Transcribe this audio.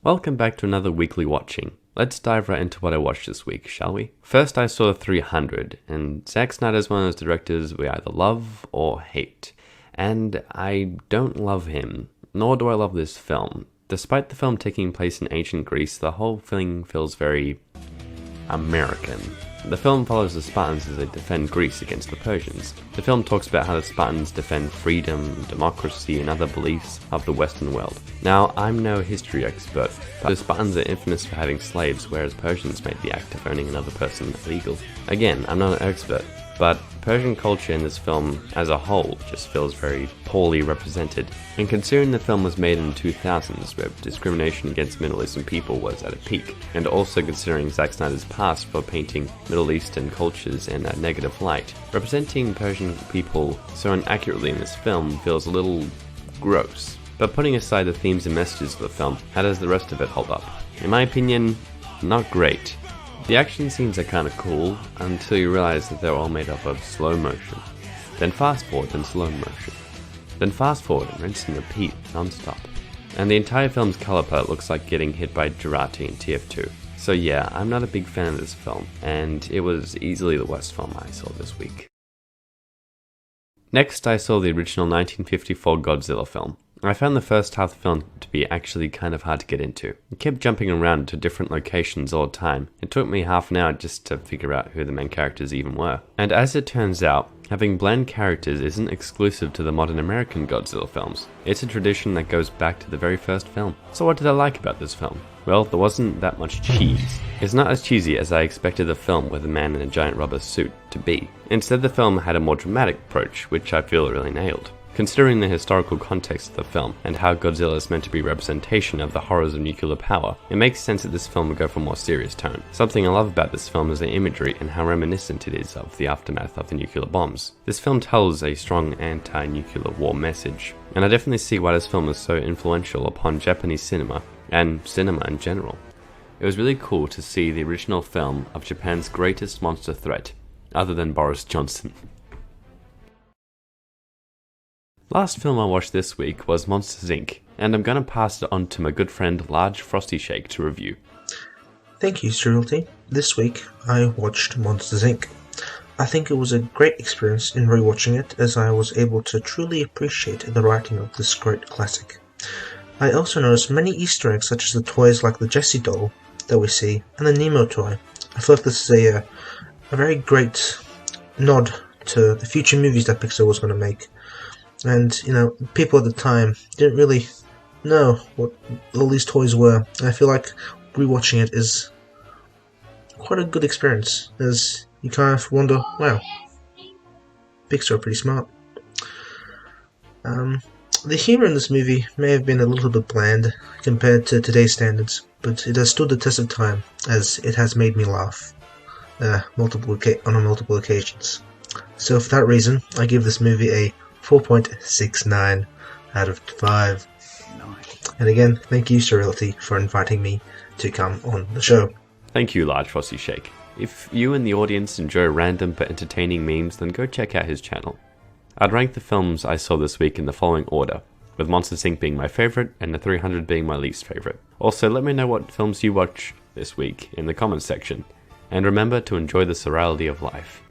Welcome back to another weekly watching. Let's dive right into what I watched this week, shall we? First I saw 300, and Zack Snyder's one of those directors we either love or hate. And I don't love him, nor do I love this film. Despite the film taking place in ancient Greece, the whole thing feels very American. The film follows the Spartans as they defend Greece against the Persians. The film talks about how the Spartans defend freedom, democracy, and other beliefs of the Western world. Now, I'm no history expert, but the Spartans are infamous for having slaves, whereas Persians made the act of owning another person illegal. Again, I'm not an expert, but Persian culture in this film as a whole just feels very poorly represented. And considering the film was made in the 2000s, where discrimination against Middle Eastern people was at a peak, and also considering Zack Snyder's past for painting Middle Eastern cultures in a negative light, representing Persian people so inaccurately in this film feels a little gross. But putting aside the themes and messages of the film, how does the rest of it hold up? In my opinion, not great. The action scenes are kinda cool, until you realize that they're all made up of slow motion. Then fast forward and slow motion. Then fast forward and rinse and repeat non-stop. And the entire film's color palette looks like getting hit by Jurati in TF2. So yeah, I'm not a big fan of this film, and it was easily the worst film I saw this week. Next I saw the original 1954 Godzilla film. I found the first half of the film to be actually kind of hard to get into. It kept jumping around to different locations all the time. It took me half an hour just to figure out who the main characters even were. And as it turns out, having bland characters isn't exclusive to the modern American Godzilla films. It's a tradition that goes back to the very first film. So what did I like about this film? Well, there wasn't that much cheese. It's not as cheesy as I expected a film with a man in a giant rubber suit to be. Instead, the film had a more dramatic approach, which I feel really nailed. Considering the historical context of the film, and how Godzilla is meant to be a representation of the horrors of nuclear power, it makes sense that this film would go for a more serious tone. Something I love about this film is the imagery and how reminiscent it is of the aftermath of the nuclear bombs. This film tells a strong anti-nuclear war message, and I definitely see why this film is so influential upon Japanese cinema, and cinema in general. It was really cool to see the original film of Japan's greatest monster threat, other than Boris Johnson. Last film I watched this week was Monsters Inc., and I'm gonna pass it on to my good friend LargeFrostyShake to review. Thank you, Cerealty. This week I watched Monsters Inc. I think it was a great experience in rewatching it, as I was able to truly appreciate the writing of this great classic. I also noticed many Easter eggs, such as the toys like the Jessie doll that we see, and the Nemo toy. I feel like this is a very great nod to the future movies that Pixar was going to make. And, people at the time didn't really know what all these toys were. And I feel like rewatching it is quite a good experience, as you kind of wonder, wow, Pixar are pretty smart. The humor in this movie may have been a little bit bland compared to today's standards, but it has stood the test of time, as it has made me laugh on multiple occasions. So for that reason, I give this movie a 4.69 out of 5. Nice. And again, thank you, Cerealty, for inviting me to come on the show. Thank you, LargeFrostyShake. If you and the audience enjoy random but entertaining memes, then go check out his channel. I'd rank the films I saw this week in the following order, with Monsters Inc. being my favourite and the 300 being my least favourite. Also, let me know what films you watch this week in the comments section, and remember to enjoy the surreality of life.